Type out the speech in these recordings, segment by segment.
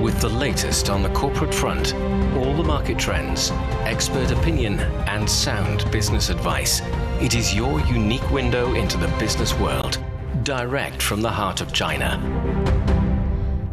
with the latest on the corporate front, all the market trends, expert opinion, and sound business advice. It is your unique window into the business world, direct from the heart of China.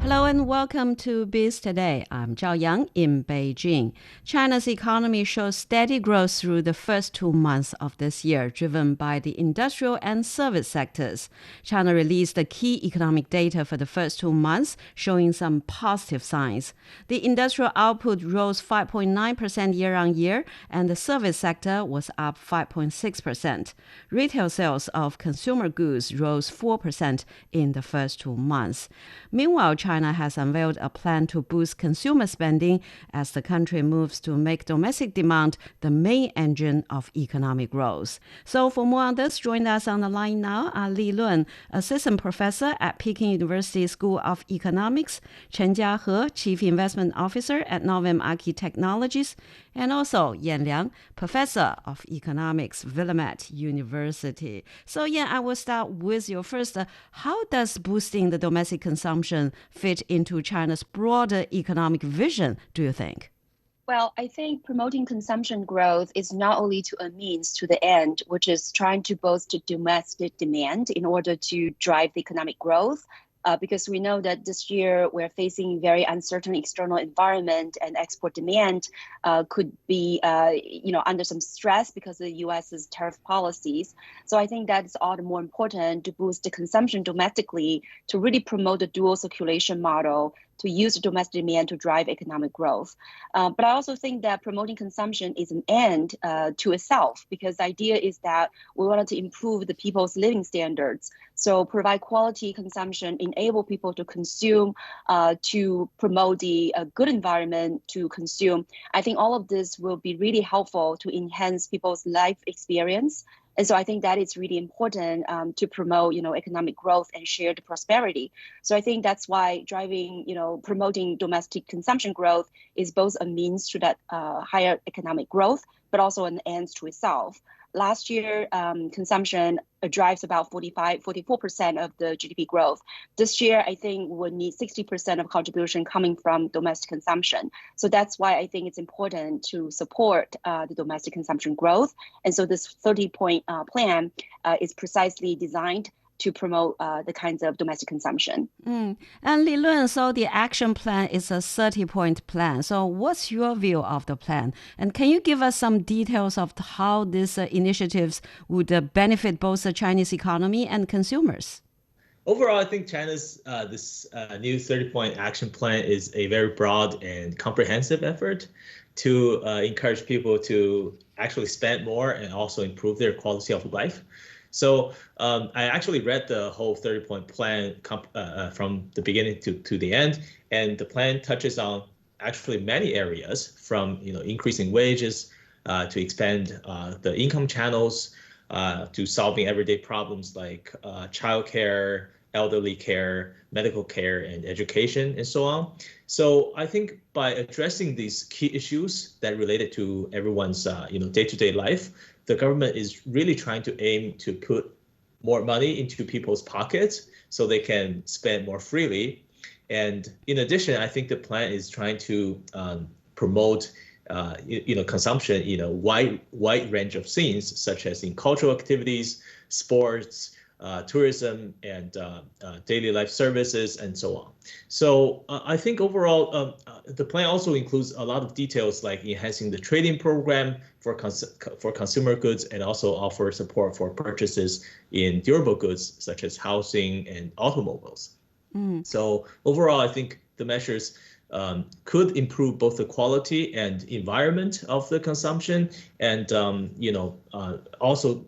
Hello and welcome to Biz Today. I'm Zhao Yang in Beijing. China's economy shows steady growth through the first 2 months of this year, driven by the industrial and service sectors. China released the key economic data for the first 2 months, showing some positive signs. The industrial output rose 5.9% year-on-year, and the service sector was up 5.6%. Retail sales of consumer goods rose 4% in the first 2 months. Meanwhile, China has unveiled a plan to boost consumer spending as the country moves to make domestic demand the main engine of economic growth. So for more on this, join us on the line now are Li Lun, Assistant Professor at Peking University School of Economics, Chen Jiahe, Chief Investment Officer at Novum Architechnologies, and also Yan Liang, Professor of Economics, Willamette University. So Yan, I will start with you first. How does boosting the domestic consumption fit into China's broader economic vision, do you think? Well, I think promoting consumption growth is not only to a means to the end, which is trying to boost domestic demand in order to drive the economic growth. Because we know that this year we're facing very uncertain external environment, and export demand could be, under some stress because of the U.S.'s tariff policies. So I think that's all the more important to boost the consumption domestically, to really promote the dual circulation model, to use domestic demand to drive economic growth. But I also think that promoting consumption is an end to itself, because the idea is that we wanted to improve the people's living standards. So provide quality consumption, enable people to consume, to promote the good environment to consume. I think all of this will be really helpful to enhance people's life experience. And so I think that it's really important to promote, economic growth and shared prosperity. So I think that's why promoting domestic consumption growth is both a means to that higher economic growth, but also an end to itself. Last year, consumption drives about 44% of the GDP growth. This year, I think we'll need 60% of contribution coming from domestic consumption. So that's why I think it's important to support the domestic consumption growth. And so this 30-point plan is precisely designed to promote the kinds of domestic consumption. And Li Lun, so the action plan is a 30-point plan. So what's your view of the plan? And can you give us some details of how these initiatives would benefit both the Chinese economy and consumers? Overall, I think China's this new 30-point action plan is a very broad and comprehensive effort to encourage people to actually spend more and also improve their quality of life. So I actually read the whole 30-point plan from the beginning to the end, and the plan touches on actually many areas, from increasing wages to expand the income channels to solving everyday problems like childcare, elderly care, medical care, and education, and so on. So I think by addressing these key issues that related to everyone's day-to-day life, the government is really trying to aim to put more money into people's pockets so they can spend more freely. And in addition, I think the plan is trying to promote consumption in a wide range of scenes, such as in cultural activities, sports, tourism, and daily life services, and so on. So I think overall, the plan also includes a lot of details like enhancing the trading program for consumer goods, and also offer support for purchases in durable goods such as housing and automobiles. So overall, I think the measures could improve both the quality and environment of the consumption, and also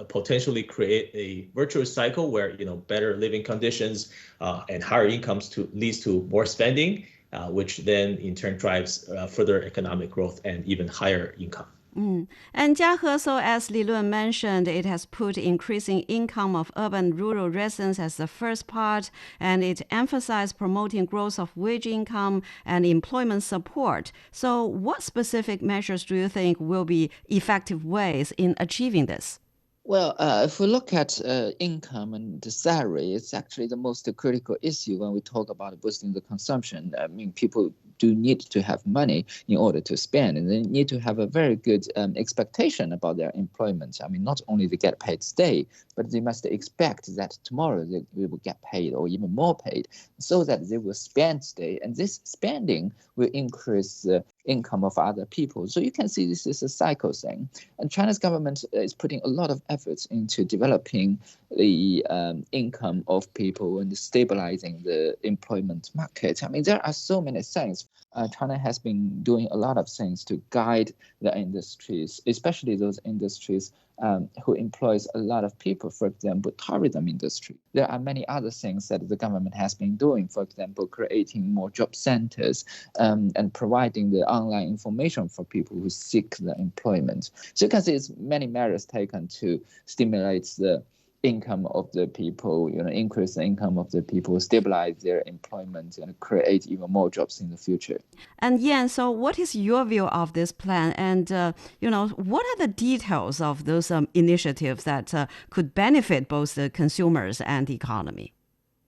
potentially create a virtuous cycle where better living conditions and higher incomes leads to more spending, which then in turn drives further economic growth and even higher income. And Jiahe, so as Li Lun mentioned, it has put increasing income of urban rural residents as the first part, and it emphasized promoting growth of wage income and employment support. So what specific measures do you think will be effective ways in achieving this? Well, if we look at income and the salary, it's actually the most critical issue when we talk about boosting the consumption. I mean, people do need to have money in order to spend, and they need to have a very good expectation about their employment. I mean, not only they get paid today, but they must expect that tomorrow they will get paid or even more paid, so that they will spend today, and this spending will increase the income of other people. So you can see this is a cycle thing. And China's government is putting a lot of efforts into developing the income of people and stabilizing the employment market. I mean, there are so many things. China has been doing a lot of things to guide the industries, especially those industries who employs a lot of people. For example, tourism industry. There are many other things that the government has been doing. For example, creating more job centers and providing the online information for people who seek the employment. So you can see it's many measures taken to stimulate the income of the people, increase the income of the people, stabilize their employment, and create even more jobs in the future. And Yan, so what is your view of this plan? And, what are the details of those initiatives that could benefit both the consumers and the economy?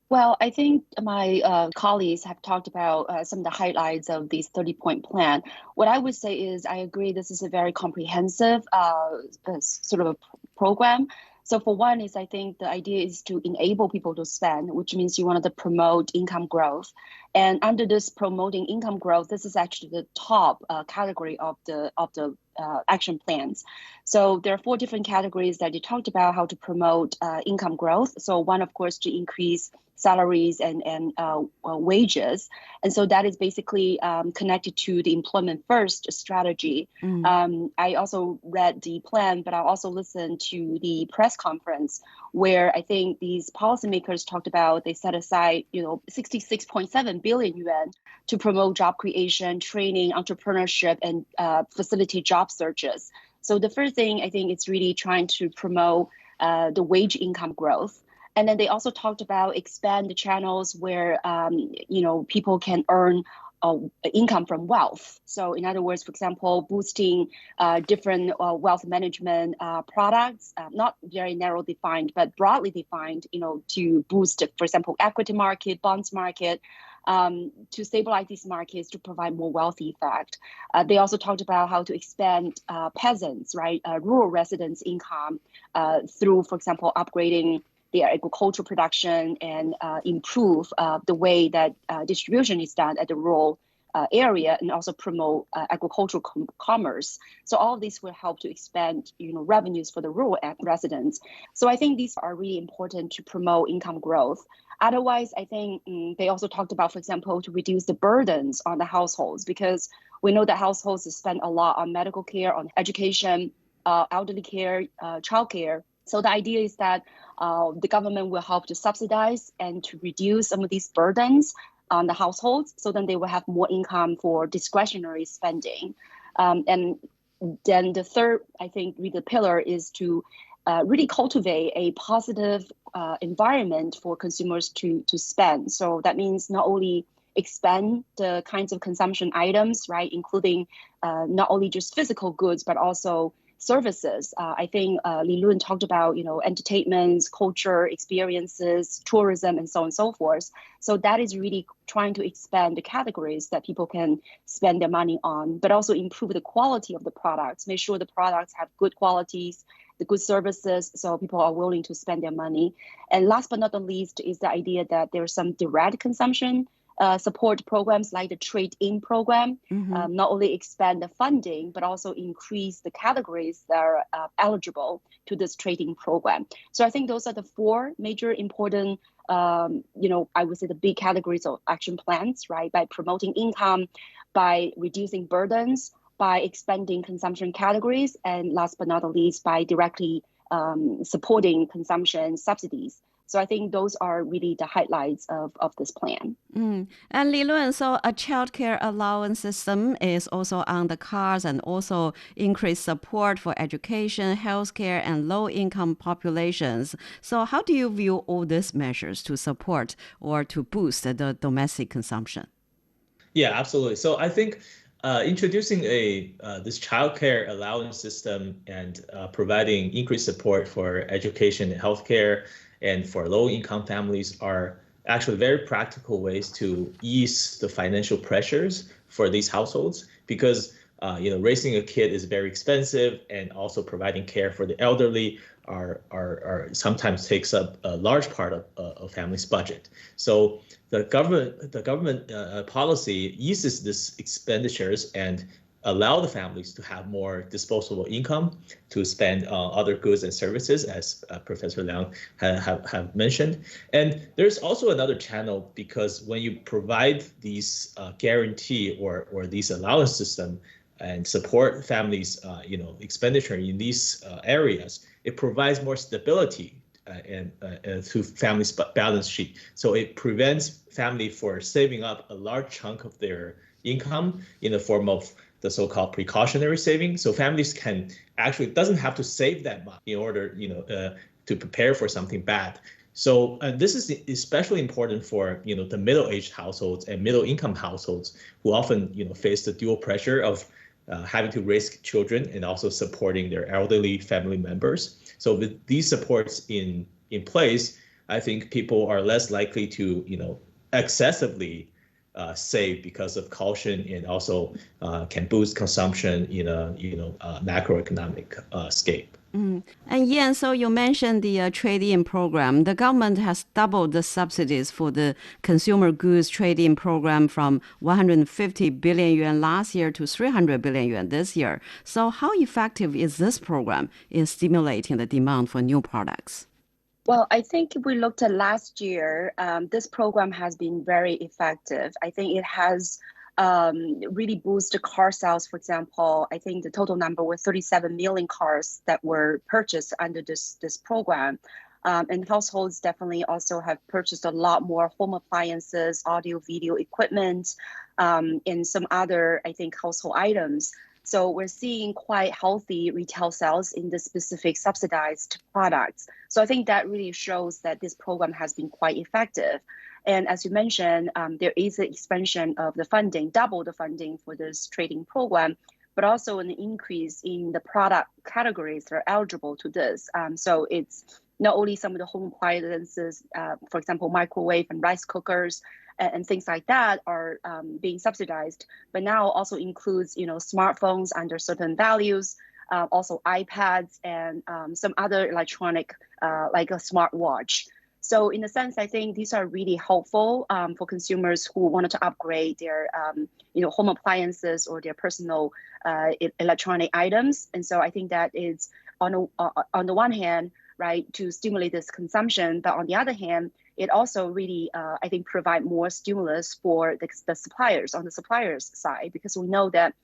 Well, I think my colleagues have talked about some of the highlights of this 30-point plan. What I would say is I agree this is a very comprehensive sort of a program. So for one is I think the idea is to enable people to spend, which means you wanted to promote income growth. And under this promoting income growth, this is actually the top category of the action plans. So there are 4 different categories that you talked about how to promote income growth. So one, of course, to increase salaries and wages. And so that is basically connected to the employment first strategy. I also read the plan, but I also listened to the press conference where I think these policymakers talked about they set aside, 66.7 billion yuan to promote job creation, training, entrepreneurship, and facilitate job searches. So the first thing I think it's really trying to promote the wage income growth. And then they also talked about expand the channels where, people can earn income from wealth. So in other words, for example, boosting different wealth management products, not very narrow defined, but broadly defined, to boost, for example, equity market, bonds market, to stabilize these markets to provide more wealthy effect. They also talked about how to expand peasants, right, rural residents' income through, for example, upgrading their agricultural production and improve the way that distribution is done at the rural area and also promote agricultural commerce. So all of these will help to expand, revenues for the rural residents. So I think these are really important to promote income growth. Otherwise, I think they also talked about, for example, to reduce the burdens on the households, because we know that households spend a lot on medical care, on education, elderly care, childcare. So the idea is that the government will help to subsidize and to reduce some of these burdens on the households, so then they will have more income for discretionary spending. And then the third, I think, the pillar is to really cultivate a positive environment for consumers to spend. So that means not only expand the kinds of consumption items, right, including not only just physical goods, but also services. I think Li Lun talked about, entertainment, culture, experiences, tourism, and so on and so forth. So that is really trying to expand the categories that people can spend their money on, but also improve the quality of the products, make sure the products have good qualities, the good services, so people are willing to spend their money. And last but not the least is the idea that there's some direct consumption support programs like the trade-in program, not only expand the funding, but also increase the categories that are eligible to this trade-in program. So I think those are the 4 major important, I would say the big categories of action plans, right? By promoting income, by reducing burdens, by expanding consumption categories, and last but not the least, by directly supporting consumption subsidies. So I think those are really the highlights of this plan. And Li Lun, so a childcare allowance system is also on the cards, and also increased support for education, healthcare, and low-income populations. So how do you view all these measures to support or to boost the domestic consumption? Yeah, absolutely. So I think introducing this childcare allowance system and providing increased support for education and healthcare and for low-income families are actually very practical ways to ease the financial pressures for these households, because raising a kid is very expensive, and also providing care for the elderly are sometimes takes up a large part of a family's budget. So the government policy eases these expenditures and allow the families to have more disposable income to spend on other goods and services, as Professor Liang have mentioned. And there's also another channel, because when you provide these guarantee or these allowance system and support families, expenditure in these areas, it provides more stability and to families' balance sheet. So it prevents family for saving up a large chunk of their income in the form of the so-called precautionary saving. So families can actually doesn't have to save that much in order, to prepare for something bad. So this is especially important for, the middle-aged households and middle-income households who often, face the dual pressure of having to raise children and also supporting their elderly family members. So with these supports in place, I think people are less likely to, excessively save because of caution, and also can boost consumption in a macroeconomic scape. And Yan, so you mentioned the trade-in program. The government has doubled the subsidies for the consumer goods trade-in program from 150 billion yuan last year to 300 billion yuan this year. So how effective is this program in stimulating the demand for new products? Well, I think if we looked at last year, this program has been very effective. I think it has really boosted car sales. For example, I think the total number was 37 million cars that were purchased under this program. And households definitely also have purchased a lot more home appliances, audio, video equipment, and some other, I think, household items. So we're seeing quite healthy retail sales in the specific subsidized products. So I think that really shows that this program has been quite effective. And as you mentioned, there is an expansion of the funding, double the funding for this trading program, but also an increase in the product categories that are eligible to this. So it's not only some of the home appliances, for example, microwave and rice cookers, and things like that are being subsidized, but now also includes, smartphones under certain values, also iPads and some other electronic, like a smartwatch. So in a sense, I think these are really helpful for consumers who wanted to upgrade their, home appliances or their personal electronic items. And so I think that is on the one hand, right, to stimulate this consumption, but on the other hand, it also really, I think, provide more stimulus for the suppliers on the suppliers side, because we know that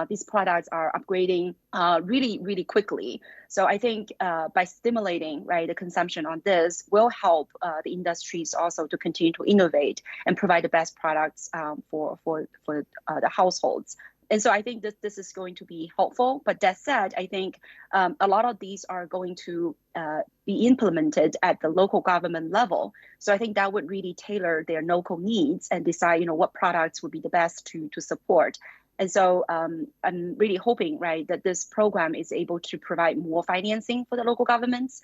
these products are upgrading really, really quickly. So I think by stimulating, right, the consumption on this will help the industries also to continue to innovate and provide the best products for the households. And so I think this is going to be helpful. But that said, I think a lot of these are going to be implemented at the local government level. So I think that would really tailor their local needs and decide, what products would be the best to support. And so I'm really hoping, right, that this program is able to provide more financing for the local governments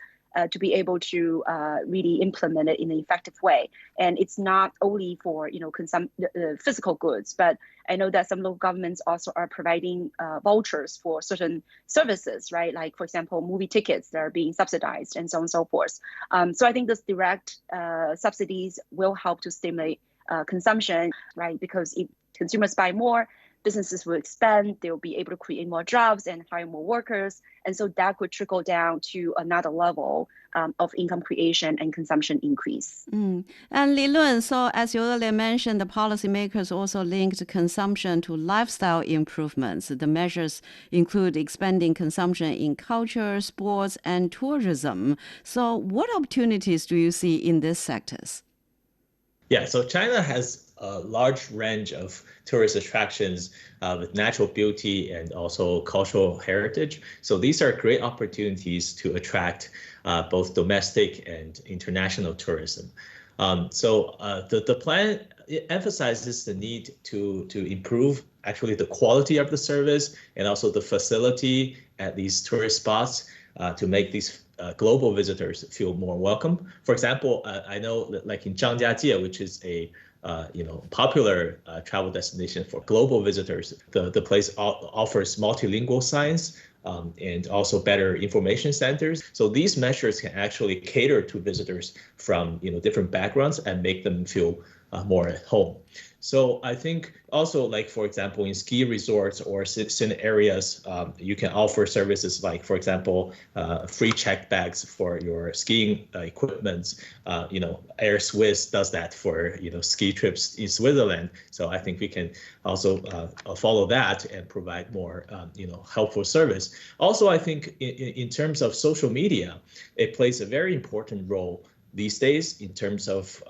to be able to really implement it in an effective way. And it's not only for, physical goods, but I know that some local governments also are providing vouchers for certain services, right? Like, for example, movie tickets that are being subsidized and so on and so forth. So I think this direct subsidies will help to stimulate consumption, right? Because if consumers buy more, businesses will expand, they will be able to create more jobs and hire more workers. And so that could trickle down to another level of income creation and consumption increase. And Li Lun, so as you earlier mentioned, the policymakers also linked consumption to lifestyle improvements. The measures include expanding consumption in culture, sports, and tourism. So what opportunities do you see in these sectors? Yeah, so China has a large range of tourist attractions with natural beauty and also cultural heritage. So these are great opportunities to attract both domestic and international tourism. The plan emphasizes the need to improve actually the quality of the service and also the facility at these tourist spots to make these global visitors feel more welcome. For example, I know that like in Zhangjiajie, which is a popular travel destination for global visitors, the place offers multilingual signs and also better information centers. So these measures can actually cater to visitors from different backgrounds and make them feel more at home. So I think also, like, for example, in ski resorts or scenic areas, you can offer services like, for example, free checked bags for your skiing equipment. Air Swiss does that for ski trips in Switzerland. So I think we can also follow that and provide more helpful service. Also, I think in terms of social media, it plays a very important role these days in terms of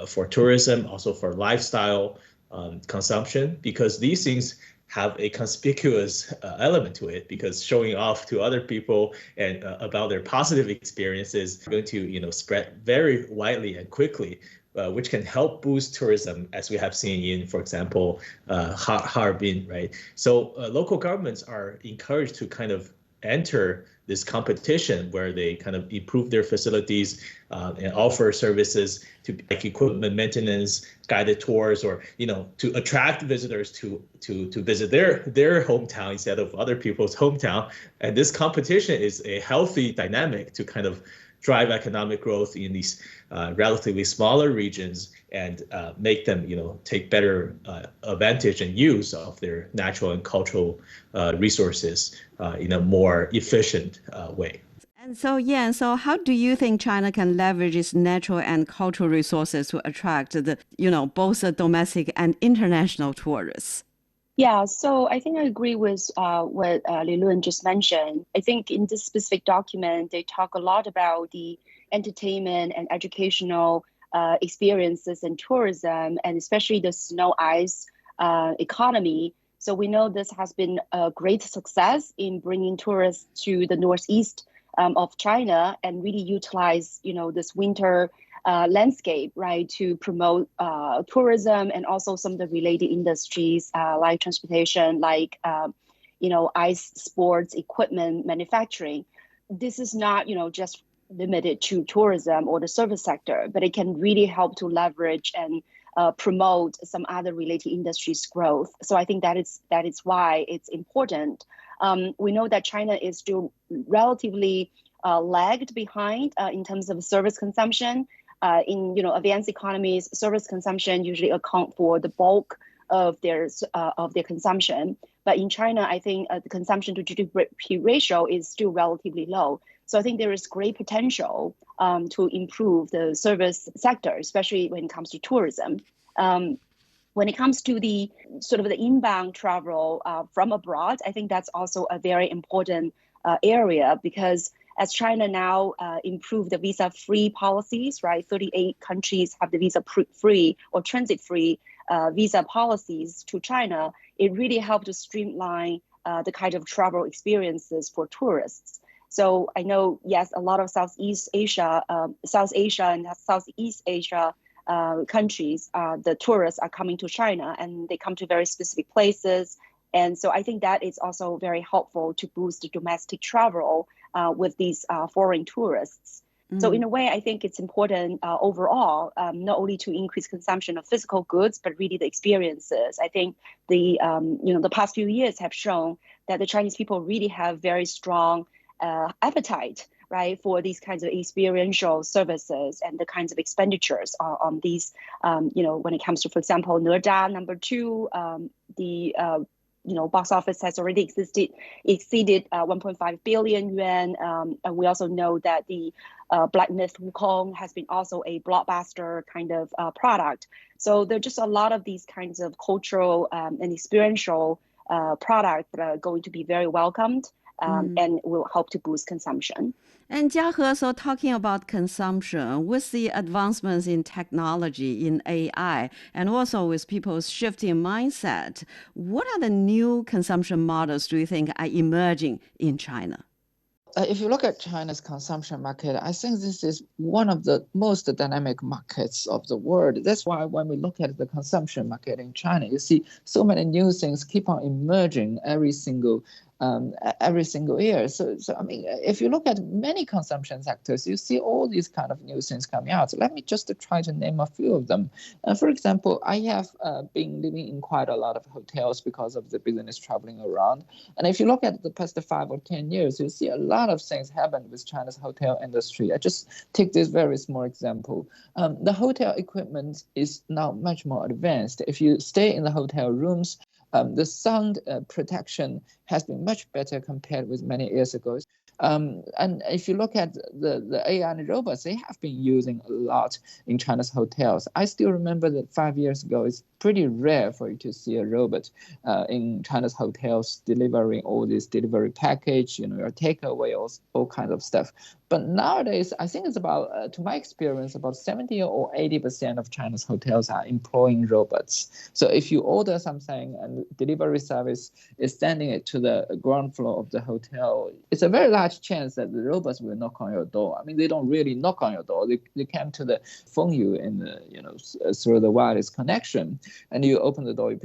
for tourism, also for lifestyle consumption, because these things have a conspicuous element to it, because showing off to other people and about their positive experiences are going to spread very widely and quickly, which can help boost tourism, as we have seen in, for example, Harbin, right? So local governments are encouraged to kind of enter this competition where they kind of improve their facilities and offer services to like equipment maintenance, guided tours, or to attract visitors to visit their hometown instead of other people's hometown. And this competition is a healthy dynamic to kind of drive economic growth in these relatively smaller regions and make them take better advantage and use of their natural and cultural resources in a more efficient way. And so, yeah, so how do you think China can leverage its natural and cultural resources to attract both the domestic and international tourists? Yeah, so I think I agree with what Li Lun just mentioned. I think in this specific document, they talk a lot about the entertainment and educational experiences and tourism, and especially the snow ice economy. So we know this has been a great success in bringing tourists to the northeast of China and really utilize, this winter landscape, right, to promote tourism and also some of the related industries like transportation, like, ice sports equipment manufacturing. This is not, just limited to tourism or the service sector, but it can really help to leverage and promote some other related industries growth. So I think that is why it's important. We know that China is still relatively lagged behind in terms of service consumption. In advanced economies, service consumption usually account for the bulk of their consumption. But in China, I think the consumption to GDP ratio is still relatively low. So I think there is great potential to improve the service sector, especially when it comes to tourism. When it comes to the sort of the inbound travel from abroad, I think that's also a very important area, because as China now improve the visa-free policies, right? 38 countries have the visa-free or transit-free visa policies to China. It really helped to streamline the kind of travel experiences for tourists. So I know, yes, a lot of South Asia and Southeast Asia countries, the tourists are coming to China and they come to very specific places. And so I think that is also very helpful to boost the domestic travel with these foreign tourists. Mm-hmm. So in a way, I think it's important overall, not only to increase consumption of physical goods, but really the experiences. I think the past few years have shown that the Chinese people really have very strong appetite, right, for these kinds of experiential services and the kinds of expenditures on these, when it comes to, for example, Neda #2, the box office has already exceeded 1.5 billion yuan. And we also know that the Black Myth Wukong has been also a blockbuster kind of product. So there are just a lot of these kinds of cultural and experiential products that are going to be very welcomed. And will help to boost consumption. And Jiahe, so talking about consumption, with the advancements in technology, in AI, and also with people's shifting mindset, what are the new consumption models do you think are emerging in China? If you look at China's consumption market, I think this is one of the most dynamic markets of the world. That's why when we look at the consumption market in China, you see so many new things keep on emerging every single year. So I mean, if you look at many consumption sectors, you see all these kind of new things coming out. So let me just try to name a few of them. For example, I have been living in quite a lot of hotels because of the business traveling around. And if you look at the past 5 or 10 years, you see a lot of things happen with China's hotel industry. I just take this very small example. The hotel equipment is now much more advanced. If you stay in the hotel rooms, the sound protection has been much better compared with many years ago. And if you look at the AI and robots, they have been using a lot in China's hotels. I still remember that 5 years ago, it's pretty rare for you to see a robot in China's hotels delivering all this delivery package, your takeaway, all kinds of stuff. But nowadays, I think it's about, to my experience, about 70 or 80% of China's hotels are employing robots. So if you order something and delivery service is sending it to the ground floor of the hotel, it's a very large chance that the robots will knock on your door. I mean, they don't really knock on your door. They come to the phone you in the, through the wireless connection, and you open the door, you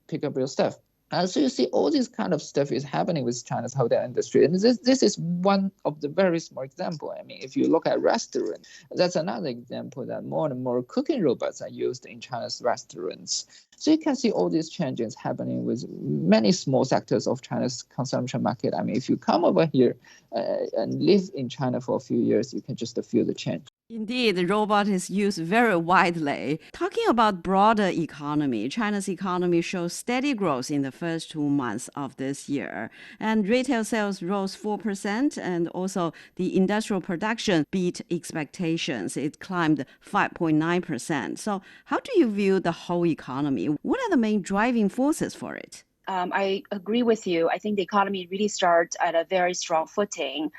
pick up your stuff. So you see all this kind of stuff is happening with China's hotel industry. And this is one of the very small example. I mean, if you look at restaurants, that's another example that more and more cooking robots are used in China's restaurants. So you can see all these changes happening with many small sectors of China's consumption market. I mean, if you come over here and live in China for a few years, you can just feel the change. Indeed, the robot is used very widely. Talking about broader economy, China's economy shows steady growth in the first 2 months of this year. And retail sales rose 4%, and also the industrial production beat expectations. It climbed 5.9%. So how do you view the whole economy? What are the main driving forces for it? I agree with you. I think the economy really starts at a very strong footing.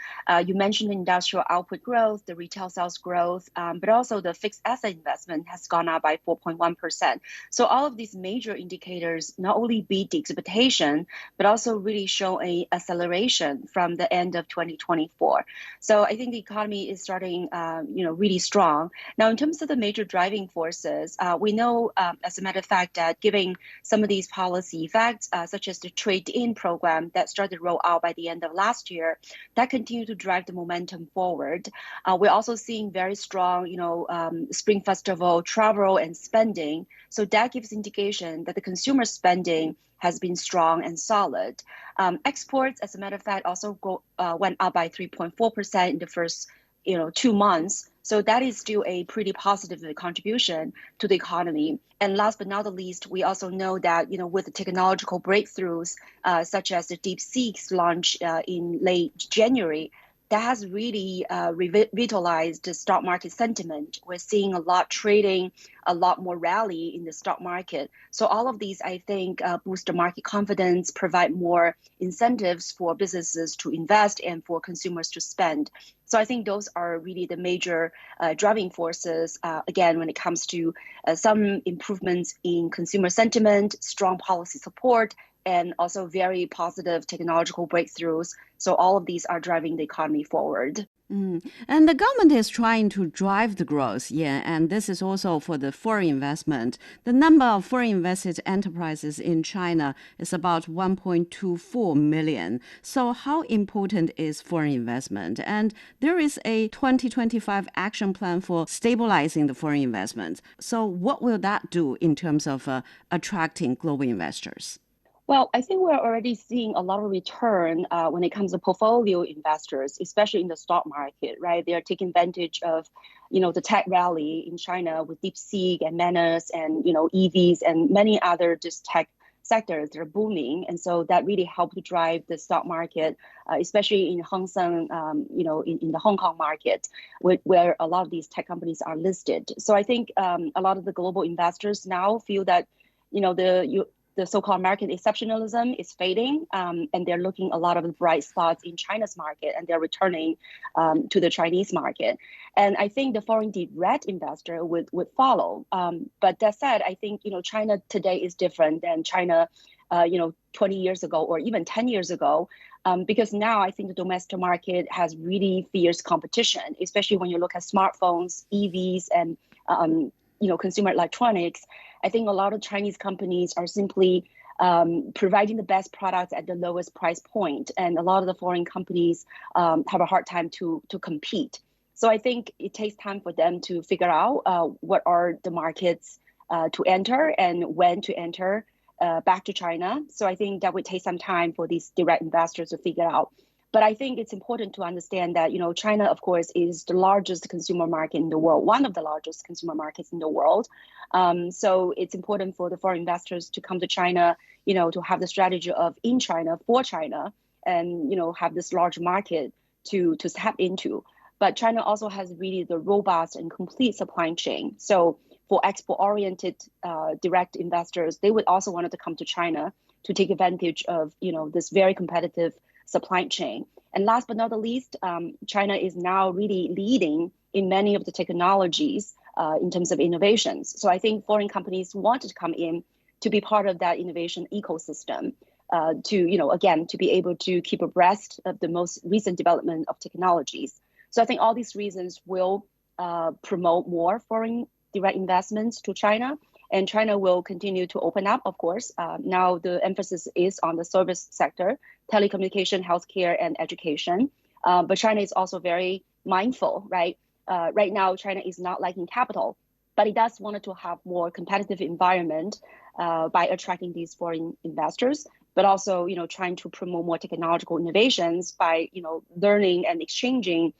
You mentioned industrial output growth, the retail sales growth, but also the fixed asset investment has gone up by 4.1%. So all of these major indicators not only beat the expectation, but also really show a acceleration from the end of 2024. So I think the economy is starting, really strong. Now, in terms of the major driving forces, we know, as a matter of fact, that given some of these policy effects, such as the trade-in program that started to roll out by the end of last year, that continued to drive the momentum forward. We're also seeing very strong, Spring Festival travel and spending. So that gives indication that the consumer spending has been strong and solid. Exports, as a matter of fact, also went up by 3.4% in the first 2 months. So that is still a pretty positive contribution to the economy. And last but not the least, we also know that, with the technological breakthroughs, such as the DeepSeek's launch in late January, that has really revitalized the stock market sentiment. We're seeing a lot trading, a lot more rally in the stock market. So all of these, I think, boost the market confidence, provide more incentives for businesses to invest and for consumers to spend. So I think those are really the major driving forces, again, when it comes to some improvements in consumer sentiment, strong policy support, and also very positive technological breakthroughs. So all of these are driving the economy forward. And the government is trying to drive the growth, and this is also for the foreign investment. The number of foreign invested enterprises in China is about 1.24 million. So how important is foreign investment? And there is a 2025 action plan for stabilizing the foreign investment. So what will that do in terms of attracting global investors? Well, I think we're already seeing a lot of return when it comes to portfolio investors, especially in the stock market, right? They are taking advantage of, the tech rally in China with DeepSeek and Menace and, EVs and many other just tech sectors that are booming. And so that really helped to drive the stock market, especially in Hang Seng, in the Hong Kong market, where a lot of these tech companies are listed. So I think a lot of the global investors now feel that, the so-called American exceptionalism is fading, and they're looking a lot of the bright spots in China's market, and they're returning to the Chinese market. And I think the foreign direct investor would follow. But that said, I think China today is different than China 20 years ago or even 10 years ago. Because now I think the domestic market has really fierce competition, especially when you look at smartphones, EVs, and consumer electronics. I think a lot of Chinese companies are simply providing the best products at the lowest price point, and a lot of the foreign companies have a hard time to compete. So I think it takes time for them to figure out what are the markets to enter and when to enter back to China. So I think that would take some time for these direct investors to figure out. But I think it's important to understand that, China, of course, is the largest consumer market in the world, one of the largest consumer markets in the world. So it's important for the foreign investors to come to China, to have the strategy of in China, for China, and, have this large market to tap into. But China also has really the robust and complete supply chain. So for export-oriented direct investors, they would also want to come to China to take advantage of, this very competitive supply chain. And last but not the least, China is now really leading in many of the technologies in terms of innovations. So I think foreign companies want to come in to be part of that innovation ecosystem, to be able to keep abreast of the most recent development of technologies. So I think all these reasons will promote more foreign direct investments to China, and China will continue to open up, of course. Now the emphasis is on the service sector, telecommunication, healthcare, and education. But China is also very mindful, right? Right now, China is not lacking capital, but it does want to have more competitive environment by attracting these foreign investors, but also, trying to promote more technological innovations by, learning and exchanging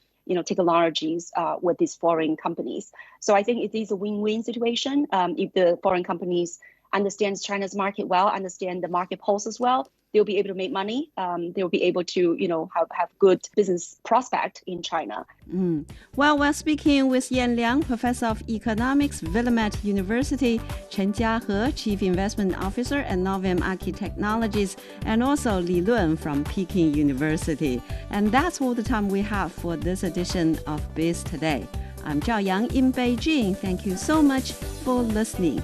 technologies with these foreign companies. So I think it is a win-win situation. If the foreign companies understand China's market well, understand the market pulse as well, they'll be able to make money. They'll be able to, have good business prospect in China. Well, we're speaking with Yan Liang, Professor of Economics, Willamette University, Chen Jiahe, Chief Investment Officer at Novum Archi Technologies, and also Li Lun from Peking University. And that's all the time we have for this edition of Biz Today. I'm Zhao Yang in Beijing. Thank you so much for listening.